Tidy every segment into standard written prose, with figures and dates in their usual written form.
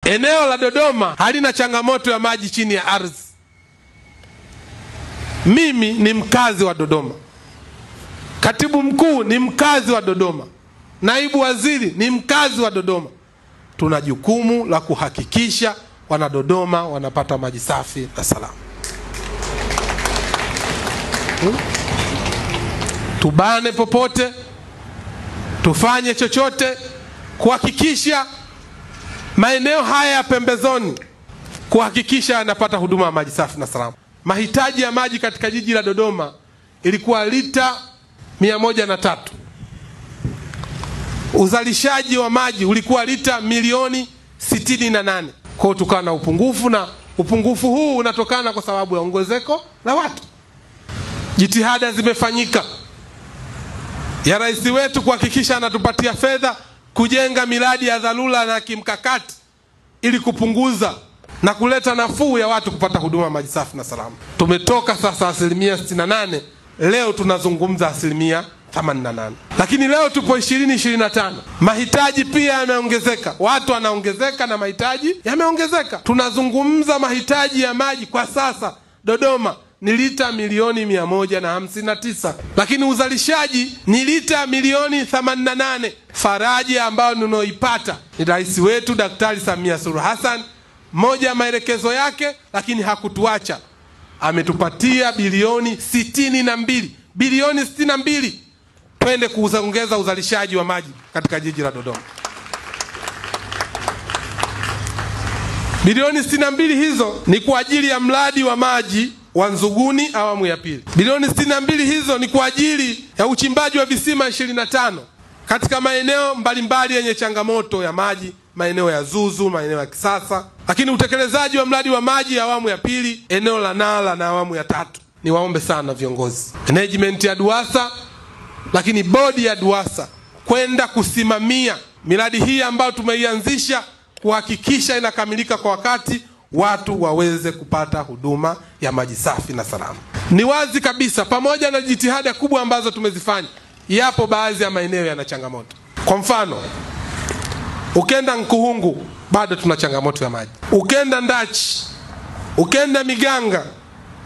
Eneo la Dodoma halina changamoto ya maji chini ya ardhi. Mimi ni mkazi wa Dodoma. Katibu mkuu ni mkazi wa Dodoma. Naibu waziri ni mkazi wa Dodoma. Tuna jukumu la kuhakikisha wana Dodoma wanapata maji safi na salama. Tubane popote, tufanye chochote kuhakikisha maeneo haya ya pembezoni kuhakikisha yanapata huduma ya maji safi na salama. Mahitaji ya maji katika jiji la Dodoma ilikuwa lita 103. Uzalishaji wa maji ulikuwa lita milioni 68. Kwa hiyo tukawa na upungufu, na upungufu huu unatokana kwa sababu ya ongezeko la watu. Jitihada zimefanyika ya rais wetu kuhakikisha anatupatia fedha kujenga miradi ya dharura na kimkakati ili kupunguza na kuleta nafuu ya watu kupata huduma ya maji safi na salama. Tumetoka sasa 68%, leo tunazungumza 88%. Lakini leo tupo 2025. Mahitaji pia yameongezeka. Watu wanaongezeka na mahitaji yameongezeka. Tunazungumza mahitaji ya maji kwa sasa Dodoma ni lita milioni 159. Lakini uzalishaji ni lita milioni 88. Faraja ambayo tunaoipata ni rais wetu Daktari Samia Suluhu Hassan. Moja ya maelekezo yake, lakini hakutuacha. Ametupatia bilioni 62. Bilioni 62. Twende kuongeza uzalishaji wa maji katika jiji la Dodoma. Bilioni 62 hizo ni kwa ajili ya mradi wa maji wa Nzuguni awamu ya pili. Bilioni 62 hizo ni kwa ajili ya uchimbaji wa visima 25 katika maeneo mbalimbali yenye changamoto ya maji, maeneo ya Zuzu, maeneo ya Kisasa. Lakini utekelezaji wa mradi wa maji ya awamu ya pili eneo la Nala na awamu ya 3. Ni waombe sana viongozi, management ya DUWASA, lakini bodi ya DUWASA kwenda kusimamia miradi hii ambayo tumeianzisha, kuhakikisha inakamilika kwa wakati, watu waweze kupata huduma ya maji safi na salama. Ni wazi kabisa, pamoja na jitihada kubwa ambazo tumezifanya, yapo baadhi ya maeneo yana changamoto. Kwa mfano, ukenda Nkuhungu bado tuna changamoto ya maji. Ukenda Ndachi, ukenda Miganga,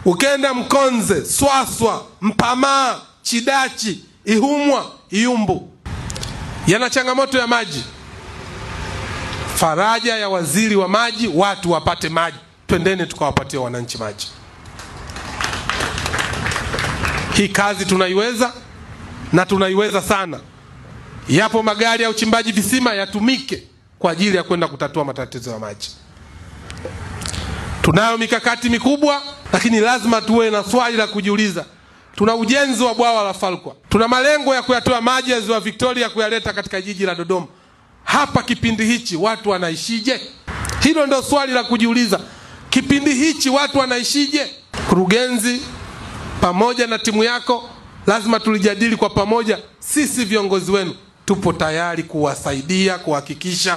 ukenda Mkonze, Swaswa, Mpamaa, Chidachi, Ihumwa, Iyumbu yana changamoto ya maji. Faraja ya waziri wa maji, watu wapate maji. Twendeni tukawapatia wananchi maji. Hii kazi tunaiweza na tunaiweza sana. Yapo magari ya uchimbaji visima yatumike kwa ajili ya kwenda kutatua matatizo ya maji. Tunayo mikakati mikubwa, lakini lazima tuwe na swali la kujiuliza. Tuna ujenzi wa bwawa la Falkwa. Tuna malengo ya kuyatoa maji ya Ziwa Victoria kuyaleta katika jiji la Dodoma. Hapa kipindi hichi watu wanaishije? Hilo ndio swali la kujiuliza. Kipindi hichi watu wanaishije? Kurugenzi pamoja na timu yako lazima tulijadili kwa pamoja. Sisi viongozi wenu tupo tayari kuwasaidia kuhakikisha